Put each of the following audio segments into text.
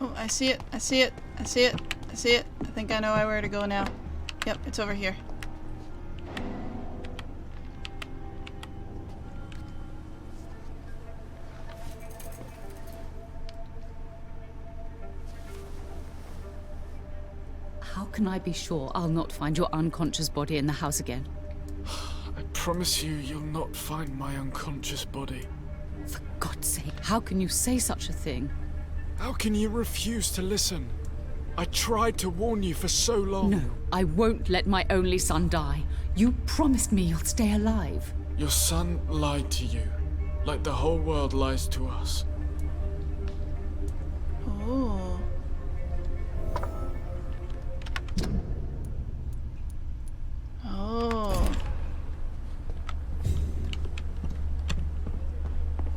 Oh, I see it. I see it. I see it. I see it. I think I know where to go now. Yep, it's over here. How can I be sure I'll not find your unconscious body in the house again? I promise you, you'll not find my unconscious body. For God's sake, how can you say such a thing? How can you refuse to listen? I tried to warn you for so long. No, I won't let my only son die. You promised me you'll stay alive. Your son lied to you, like the whole world lies to us. Oh. Oh.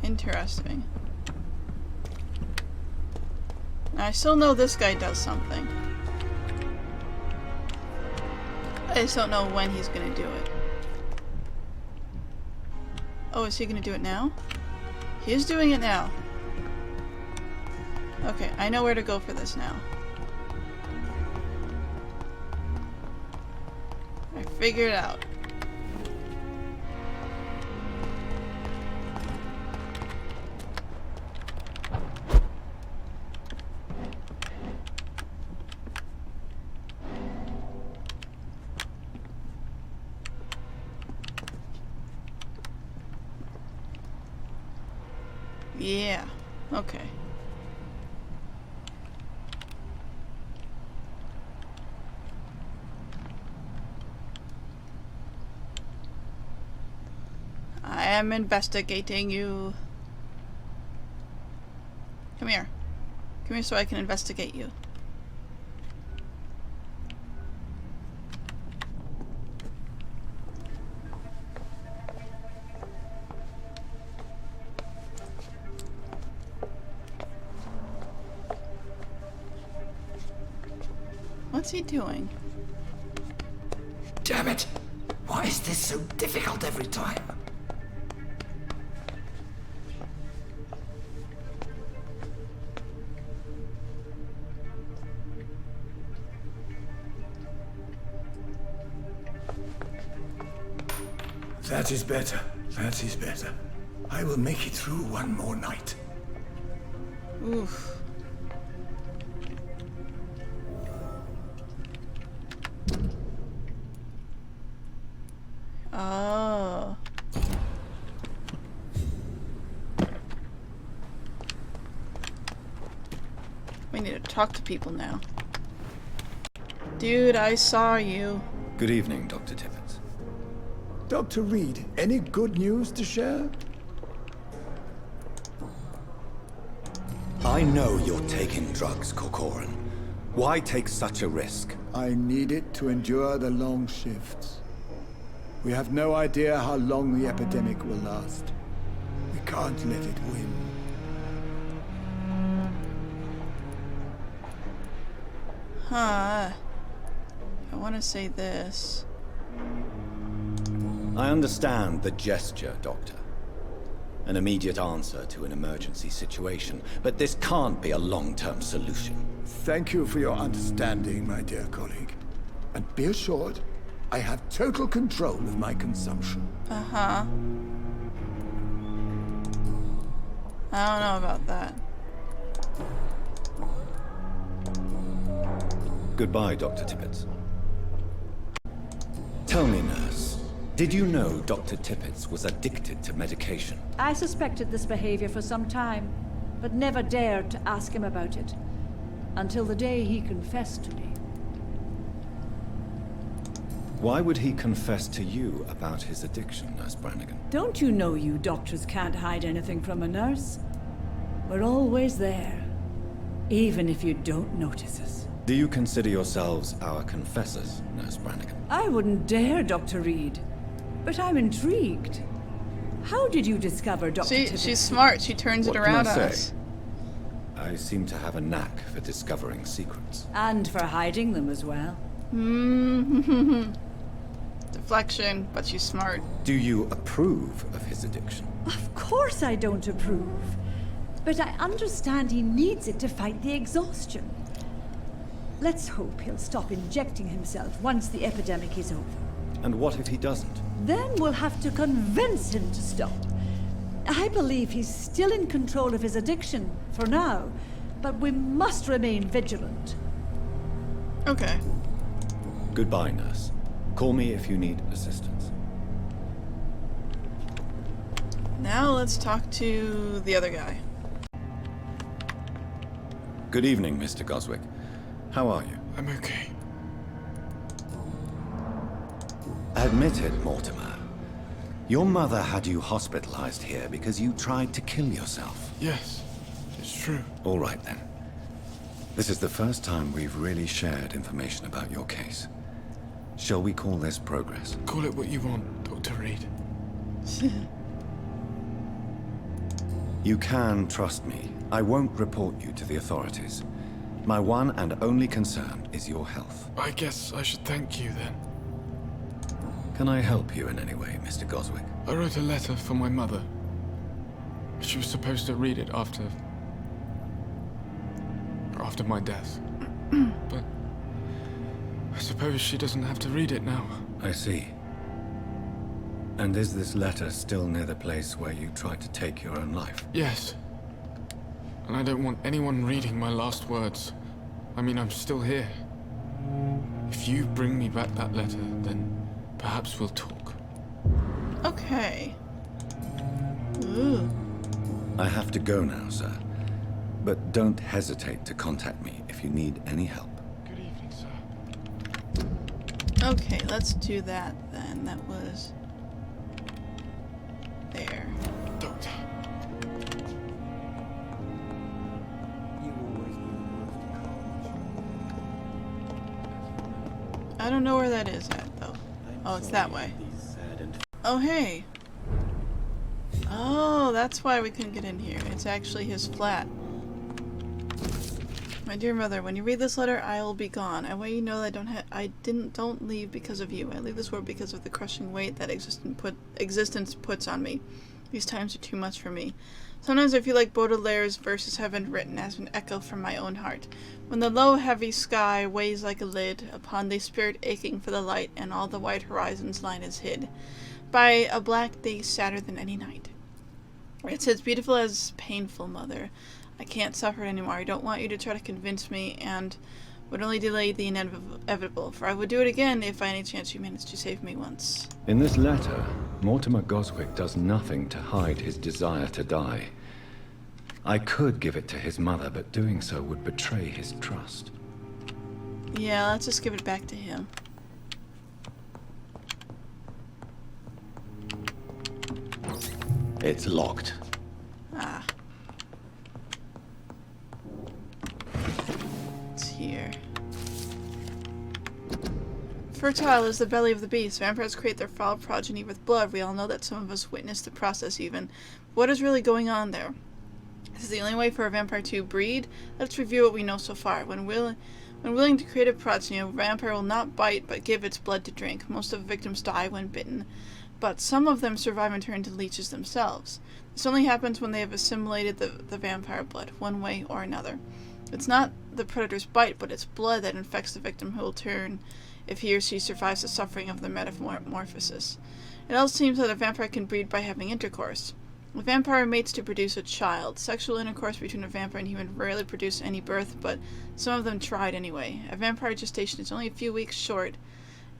Interesting. I still know this guy does something. I just don't know when he's gonna do it. Oh, is he gonna do it now? He is doing it now. Okay, I know where to go for this now. I figured it out. Yeah, okay. I am investigating you. Come here. Come here so I can investigate you. What's he doing? Damn it! Why is this so difficult every time? That is better. That is better. I will make it through one more night. Oof. Oh. We need to talk to people now. Dude, I saw you. Good evening, Dr. Tippett. Dr. Reed, any good news to share? I know you're taking drugs, Corcoran. Why take such a risk? I need it to endure the long shifts. We have no idea how long the epidemic will last. We can't let it win. Huh. I want to say this. I understand the gesture, Doctor. An immediate answer to an emergency situation, but this can't be a long-term solution. Thank you for your understanding, my dear colleague. And be assured, I have total control of my consumption. Uh-huh. I don't know about that. Goodbye, Dr. Tippett. Tell me, nurse, did you know Dr. Tippett was addicted to medication? I suspected this behavior for some time, but never dared to ask him about it. Until the day he confessed to me. Why would he confess to you about his addiction, Nurse Brannigan? Don't you know you doctors can't hide anything from a nurse? We're always there, even if you don't notice us. Do you consider yourselves our confessors, Nurse Brannigan? I wouldn't dare, Dr. Reed. But I'm intrigued. How did you discover Dr. See, Tippett? she's smart. She turns it around on us. I seem to have a knack for discovering secrets. And for hiding them as well. Deflection, but she's smart. Do you approve of his addiction? Of course I don't approve. but I understand he needs it to fight the exhaustion. Let's hope he'll stop injecting himself once the epidemic is over. And what if he doesn't? Then we'll have to convince him to stop. I believe he's still in control of his addiction, for now, but we must remain vigilant. Okay. Goodbye, nurse. Call me if you need assistance. Now let's talk to the other guy. Good evening, Mr. Goswick. How are you? I'm okay. Admit it, Mortimer. Your mother had you hospitalized here because you tried to kill yourself. Yes, it's true. All right, then. This is the first time we've really shared information about your case. Shall we call this progress? Call it what you want, Dr. Reed. You can trust me. I won't report you to the authorities. My one and only concern is your health. I guess I should thank you then. Can I help you in any way, Mr. Goswick? I wrote a letter for my mother. She was supposed to read it after my death. But I suppose she doesn't have to read it now. I see. And is this letter still near the place where you tried to take your own life? Yes. And I don't want anyone reading my last words. I mean, I'm still here. If you bring me back that letter, then perhaps we'll talk. Okay. Ooh. I have to go now, sir. But don't hesitate to contact me if you need any help. Good evening, sir. Okay, let's do that then. That was... there. Doctor. I don't know where that is at, though. Oh, it's that way. Oh, hey. Oh, that's why we couldn't get in here. It's actually his flat. My dear mother, when you read this letter, I will be gone. I want you to know that don't leave because of you. I leave this world because of the crushing weight that existence puts on me. These times are too much for me. Sometimes I feel like Baudelaire's verses have been written as an echo from my own heart. When the low, heavy sky weighs like a lid upon the spirit aching for the light, and all the white horizon's line is hid by a black day sadder than any night. It's as beautiful as painful, mother. I can't suffer it anymore. I don't want you to try to convince me, and would only delay the inevitable, for I would do it again if by any chance you managed to save me once. In this letter, Mortimer Goswick does nothing to hide his desire to die. I could give it to his mother, but doing so would betray his trust. Yeah, let's just give it back to him. It's locked. Ah. It's here. Fertile is the belly of the beast. Vampires create their foul progeny with blood. We all know that some of us witnessed the process even. What is really going on there? Is the only way for a vampire to breed? Let's review what we know so far. When willing to create a progeny, a vampire will not bite but give its blood to drink. Most of the victims die when bitten, but some of them survive and turn into leeches themselves. This only happens when they have assimilated the vampire blood, one way or another. It's not the predator's bite, but its blood that infects the victim who will turn if he or she survives the suffering of the metamorphosis. It also seems that a vampire can breed by having intercourse. A vampire mates to produce a child. Sexual intercourse between a vampire and human rarely produce any birth, but some of them tried anyway. A vampire gestation is only a few weeks short,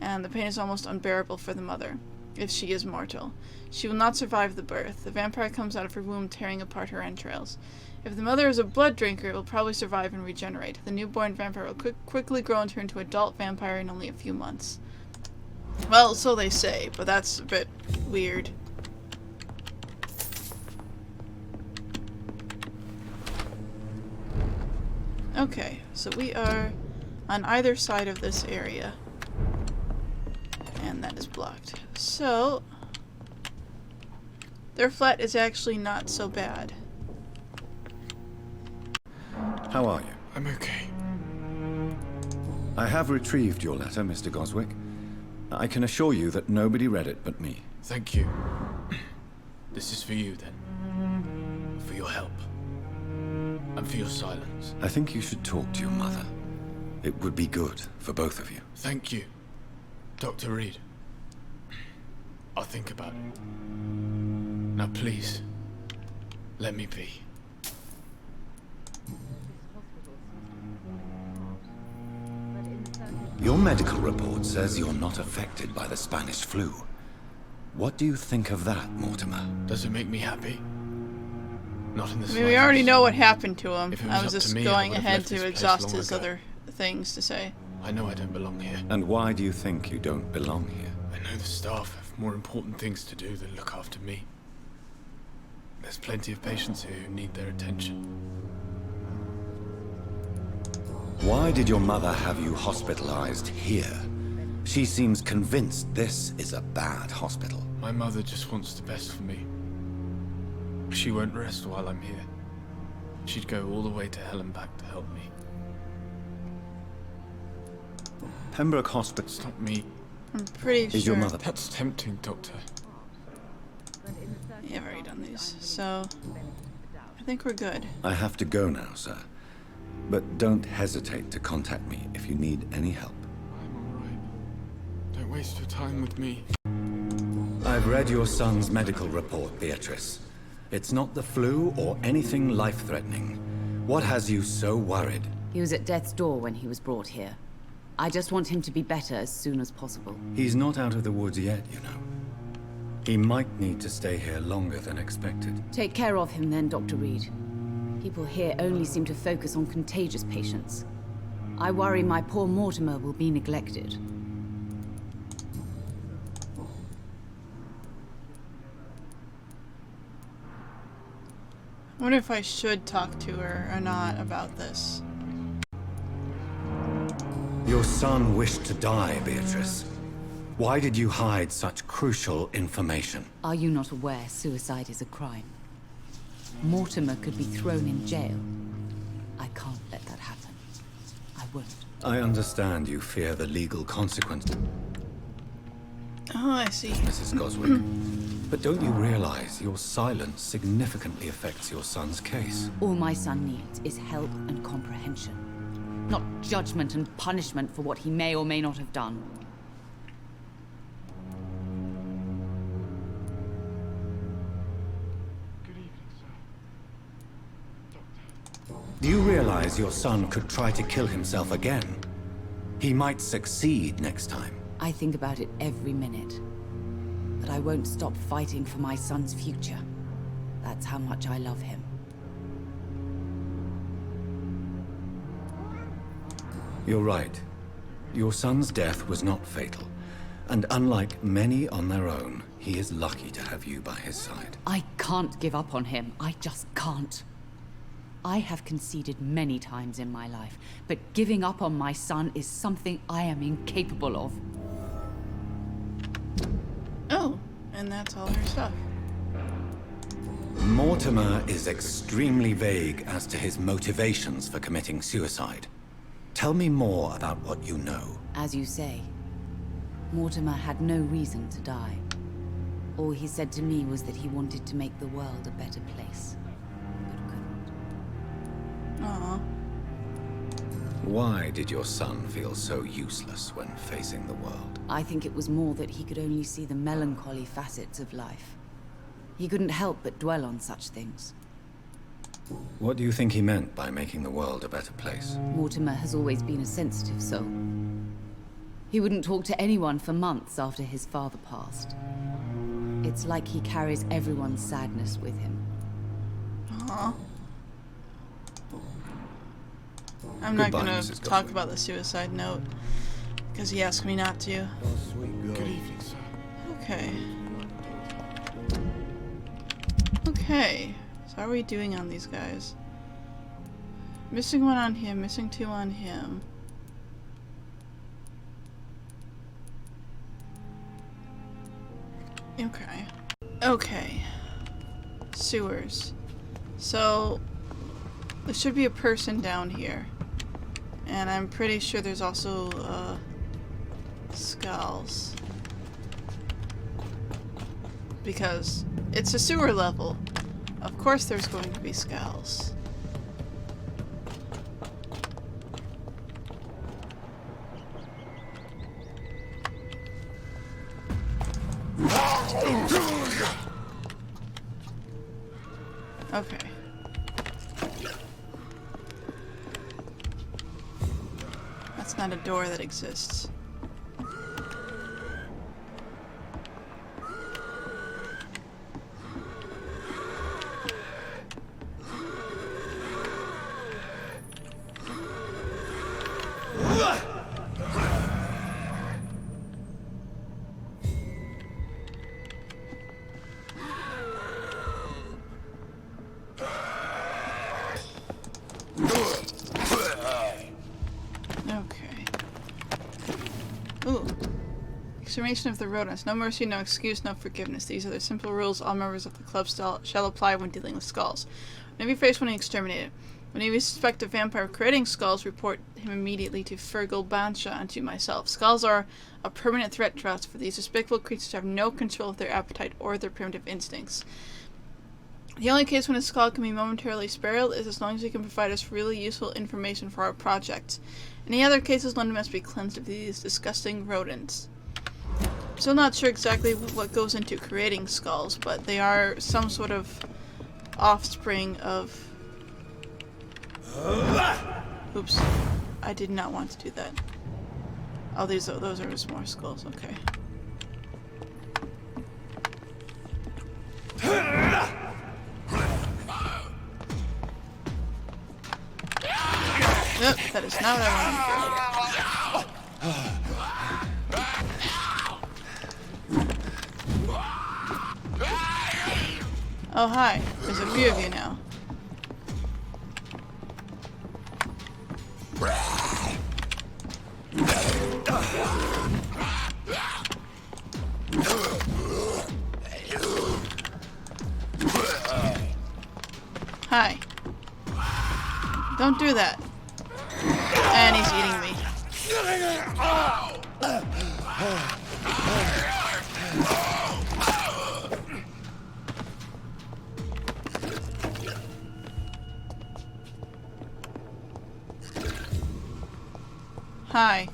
and the pain is almost unbearable for the mother, if she is mortal. She will not survive the birth. The vampire comes out of her womb tearing apart her entrails. If the mother is a blood drinker, it will probably survive and regenerate. The newborn vampire will quickly grow and turn into an adult vampire in only a few months. Well, so they say, but that's a bit weird. Okay, so we are on either side of this area. And that is blocked. So, their flat is actually not so bad. How are you? I'm okay. I have retrieved your letter, Mr. Goswick. I can assure you that nobody read it but me. Thank you. This is for you, then. For your help. and for your silence. I think you should talk to your mother. It would be good for both of you. Thank you, Dr. Reed. I'll think about it. Now please, let me be. Your medical report says you're not affected by the Spanish flu. What do you think of that, Mortimer? Does it make me happy? Not in the I mean, we slightest. already know what happened to him. If it was I up was to just me, I going would have ahead left this to place exhaust long his ago. other things to say. I know I don't belong here. And why do you think you don't belong here? I know the staff have more important things to do than look after me. There's plenty of patients here who need their attention. Why did your mother have you hospitalized here? She seems convinced this is a bad hospital. My mother just wants the best for me. She won't rest while I'm here. She'd go all the way to hell and back to help me. Pembroke Hospital It's not me. I'm pretty sure. is your mother. That's tempting, Doctor. Yeah, I've already done these. So, I think we're good. I have to go now, sir. But don't hesitate to contact me if you need any help. I'm alright. Don't waste your time with me. I've read your son's medical report, Beatrice. It's not the flu or anything life-threatening. What has you so worried? He was at death's door when he was brought here. I just want him to be better as soon as possible. He's not out of the woods yet, you know. He might need to stay here longer than expected. Take care of him then, Dr. Reed. People here only seem to focus on contagious patients. I worry my poor Mortimer will be neglected. I wonder if I should talk to her or not about this. Your son wished to die, Beatrice. Why did you hide such crucial information? Are you not aware suicide is a crime? Mortimer could be thrown in jail. I can't let that happen. I won't. I understand you fear the legal consequences, Oh, I see. Mrs. Goswick. But don't you realize your silence significantly affects your son's case? All my son needs is help and comprehension. Not judgment and punishment for what he may or may not have done. Good evening, sir. Doctor. Do you realize your son could try to kill himself again? He might succeed next time. I think about it every minute. But I won't stop fighting for my son's future. That's how much I love him. You're right. Your son's death was not fatal. And unlike many on their own, he is lucky to have you by his side. I can't give up on him. I just can't. I have conceded many times in my life, but giving up on my son is something I am incapable of. Oh, and that's all her stuff. Mortimer is extremely vague as to his motivations for committing suicide. Tell me more about what you know. As you say, Mortimer had no reason to die. All he said to me was that he wanted to make the world a better place, but couldn't. Aw. Why did your son feel so useless when facing the world? I think it was more that he could only see the melancholy facets of life. He couldn't help but dwell on such things. What do you think he meant by making the world a better place? Mortimer has always been a sensitive soul. He wouldn't talk to anyone for months after his father passed. It's like he carries everyone's sadness with him. Aw. I'm not Goodbye, gonna Mrs. talk Goswick. about the suicide note, because he asked me not to. Good evening, sir. Okay. Okay. So how are we doing on these guys? Missing one on him, missing two on him. Okay. Okay. Sewers. So, there should be a person down here. And I'm pretty sure there's also, skulls. Because it's a sewer level. Of course there's going to be skulls. Okay. That's not a door that exists. Extermination of the rodents. No mercy, no excuse, no forgiveness. These are the simple rules all members of the club shall apply when dealing with skulls. Whenever you face one, exterminate it. Whenever you suspect a vampire creating skulls, report him immediately to Fergal Bansha and to myself. Skulls are a permanent threat to us, for these despicable creatures have no control of their appetite or their primitive instincts. The only case when a skull can be momentarily spared is as long as it can provide us really useful information for our project. In any other cases, London must be cleansed of these disgusting rodents. Still not sure exactly what goes into creating skulls, but they are some sort of offspring of... Oops. I did not want to do that. Oh, those are just more skulls. Okay. Nope, that is not what I wanted to do. Oh, hi. There's a few of you now. Hi. Don't do that. And he's eating me. Hi.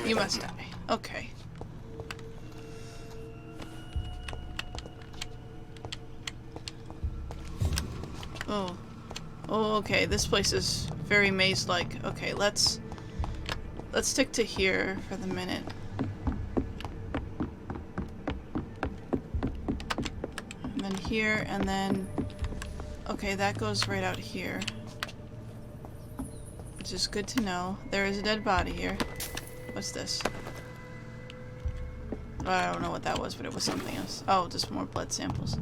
You must die. Okay. Oh. Oh, okay. This place is very maze-like. Okay, let's stick to here for the minute. And then here, and then... Okay, that goes right out here. Which is good to know. There is a dead body here. What's this? I don't know what that was, but it was something else. Oh, just more blood samples.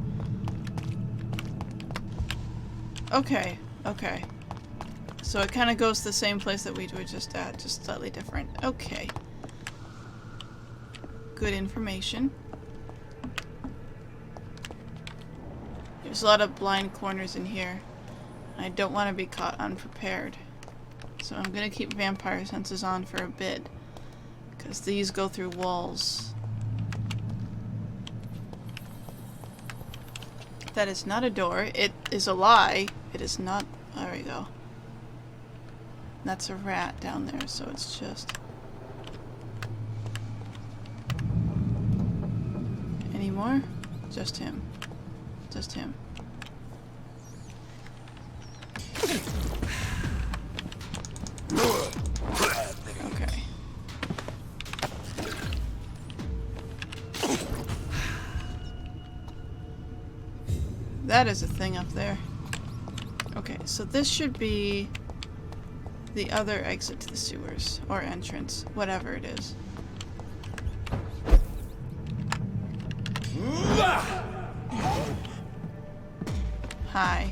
Okay, okay. So it kind of goes to the same place that we were just at, just slightly different. Okay. Good information. There's a lot of blind corners in here. I don't want to be caught unprepared. So I'm gonna keep vampire senses on for a bit. Because these go through walls. That is not a door. It is a lie. It is not... There we go. That's a rat down there, so it's just... Any more? Just him. Just him. Okay. That is a thing up there. Okay, so this should be the other exit to the sewers, or entrance, whatever it is. Hi.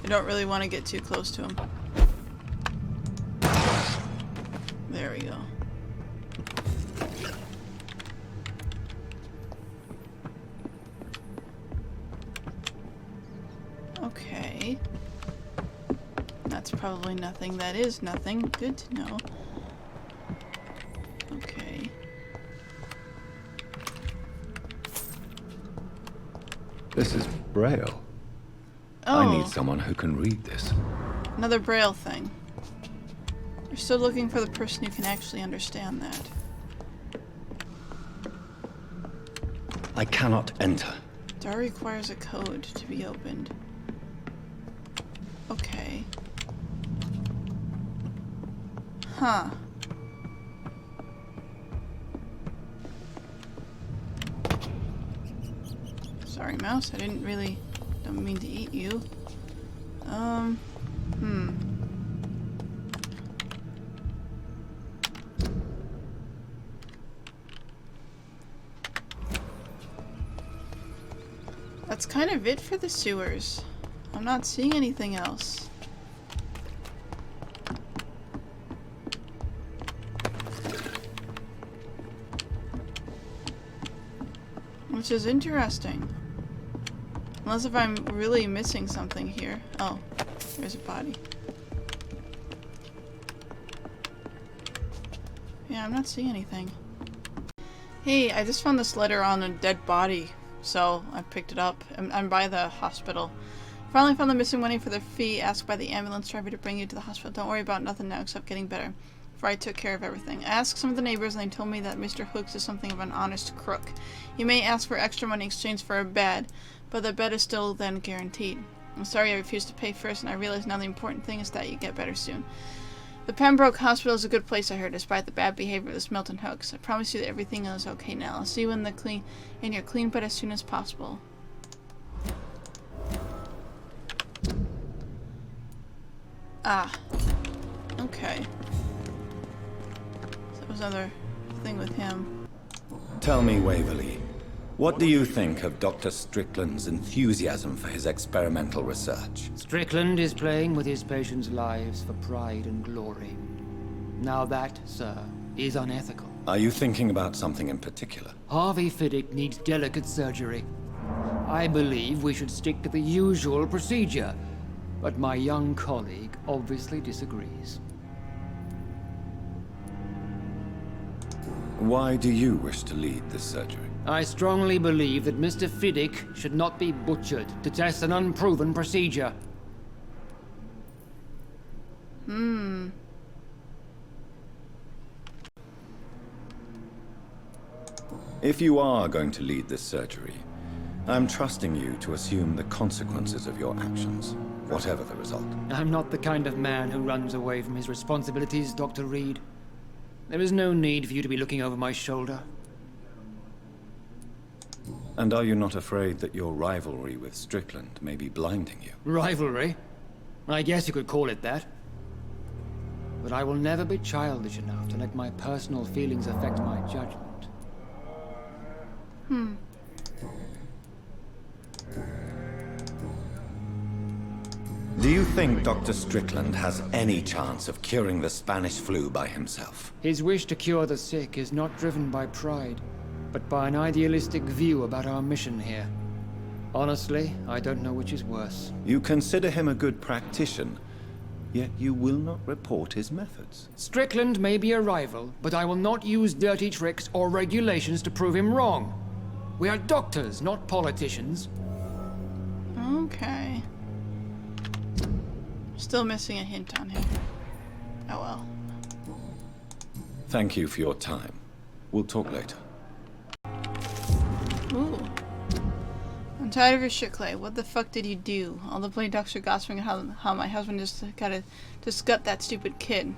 I don't really want to get too close to him. There we go. That's probably nothing. That is nothing. Good to know. Okay. This is Braille. Oh, I need someone who can read this. another Braille thing. We're still looking for the person who can actually understand that. I cannot enter. Door requires a code to be opened. Okay. Huh. Sorry, mouse. I don't mean to eat you. That's kind of it for the sewers. I'm not seeing anything else. Which is interesting. Unless if I'm really missing something here. Oh, there's a body. Yeah, I'm not seeing anything. Hey, I just found this letter on a dead body, so I picked it up. I'm by the hospital. Finally found the missing money for the fee asked by the ambulance driver to bring you to the hospital. Don't worry about nothing now except getting better. For I took care of everything. I asked some of the neighbors and they told me that Mr. Hooks is something of an honest crook. He may ask for extra money in exchange for a bed, but the bed is still then guaranteed. I'm sorry I refused to pay first, and I realize now the important thing is that you get better soon. The Pembroke Hospital is a good place, I heard, despite the bad behavior of this Milton Hooks. I promise you that everything is okay now. I'll see you in your clean bed as soon as possible. Ah. Okay. So that was another thing with him. Tell me, Waverly, what do you think of Dr. Strickland's enthusiasm for his experimental research? Strickland is playing with his patients' lives for pride and glory. Now that, sir, is unethical. Are you thinking about something in particular? Harvey Fiddick needs delicate surgery. I believe we should stick to the usual procedure, but my young colleague obviously disagrees. Why do you wish to lead this surgery? I strongly believe that Mr. Fiddick should not be butchered to test an unproven procedure. If you are going to lead this surgery, I'm trusting you to assume the consequences of your actions, whatever the result. I'm not the kind of man who runs away from his responsibilities, Dr. Reed. There is no need for you to be looking over my shoulder. And are you not afraid that your rivalry with Strickland may be blinding you? Rivalry? I guess you could call it that. But I will never be childish enough to let my personal feelings affect my judgment. Do you think Dr. Strickland has any chance of curing the Spanish flu by himself? His wish to cure the sick is not driven by pride, but by an idealistic view about our mission here. Honestly, I don't know which is worse. You consider him a good practitioner, yet you will not report his methods. Strickland may be a rival, but I will not use dirty tricks or regulations to prove him wrong. We are doctors, not politicians. Okay. Still missing a hint on him. Oh well. Thank you for your time. We'll talk later. Ooh. I'm tired of your shit, Clay. What the fuck did you do? All the bloody ducks are gossiping how my husband just gut that stupid kid.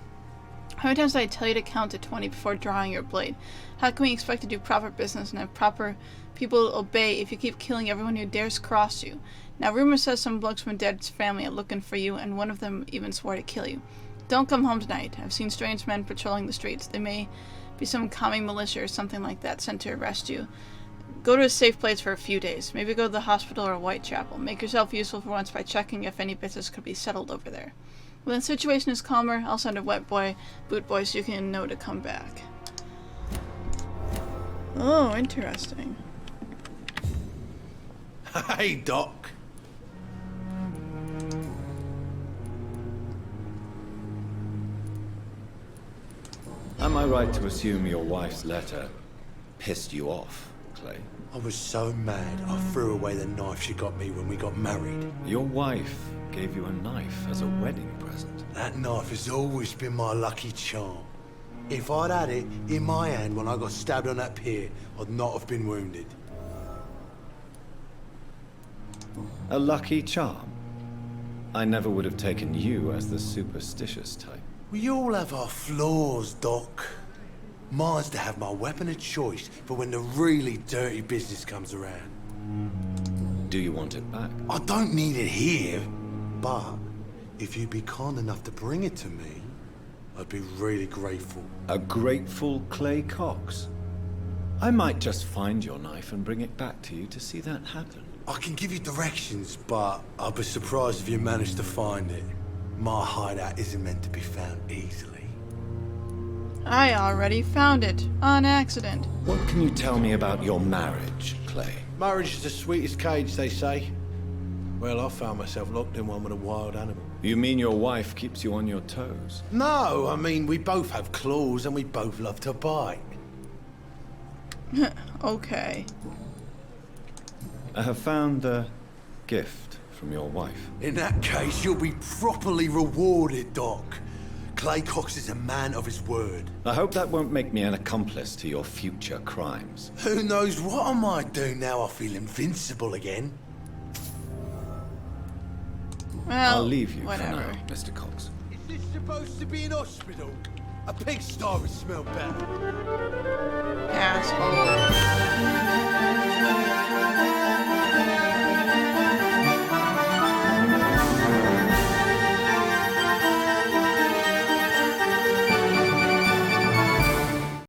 How many times did I tell you to count to 20 before drawing your blade? How can we expect to do proper business and have proper people obey if you keep killing everyone who dares cross you? Now, rumor says some blokes from Dead's family are looking for you, and one of them even swore to kill you. Don't come home tonight. I've seen strange men patrolling the streets. They may be some commie militia or something like that sent to arrest you. Go to a safe place for a few days. Maybe go to the hospital or Whitechapel. Make yourself useful for once by checking if any business could be settled over there. When the situation is calmer, I'll send a boot boy so you can know to come back. Oh, interesting. Hey, Doc. Am I right to assume your wife's letter pissed you off, Clay? I was so mad, I threw away the knife she got me when we got married. Your wife gave you a knife as a wedding present. That knife has always been my lucky charm. If I'd had it in my hand when I got stabbed on that pier, I'd not have been wounded. A lucky charm? I never would have taken you as the superstitious type. We all have our flaws, Doc. Mine's to have my weapon of choice for when the really dirty business comes around. Do you want it back? I don't need it here, but if you'd be kind enough to bring it to me, I'd be really grateful. A grateful Clay Cox? I might just find your knife and bring it back to you to see that happen. I can give you directions, but I'll be surprised if you manage to find it. My hideout isn't meant to be found easily. I already found it, on accident. What can you tell me about your marriage, Clay? Marriage is the sweetest cage, they say. Well, I found myself locked in one with a wild animal. You mean your wife keeps you on your toes? No, I mean, we both have claws and we both love to bite. Okay. I have found the gift from your wife. In that case, you'll be properly rewarded, Doc. Clay Cox is a man of his word. I hope that won't make me an accomplice to your future crimes. Who knows what I might do now I feel invincible again. Well, I'll leave you whatever. for now, Mr. Cox. Is this supposed to be an hospital? A pigsty would smell better. Asshole.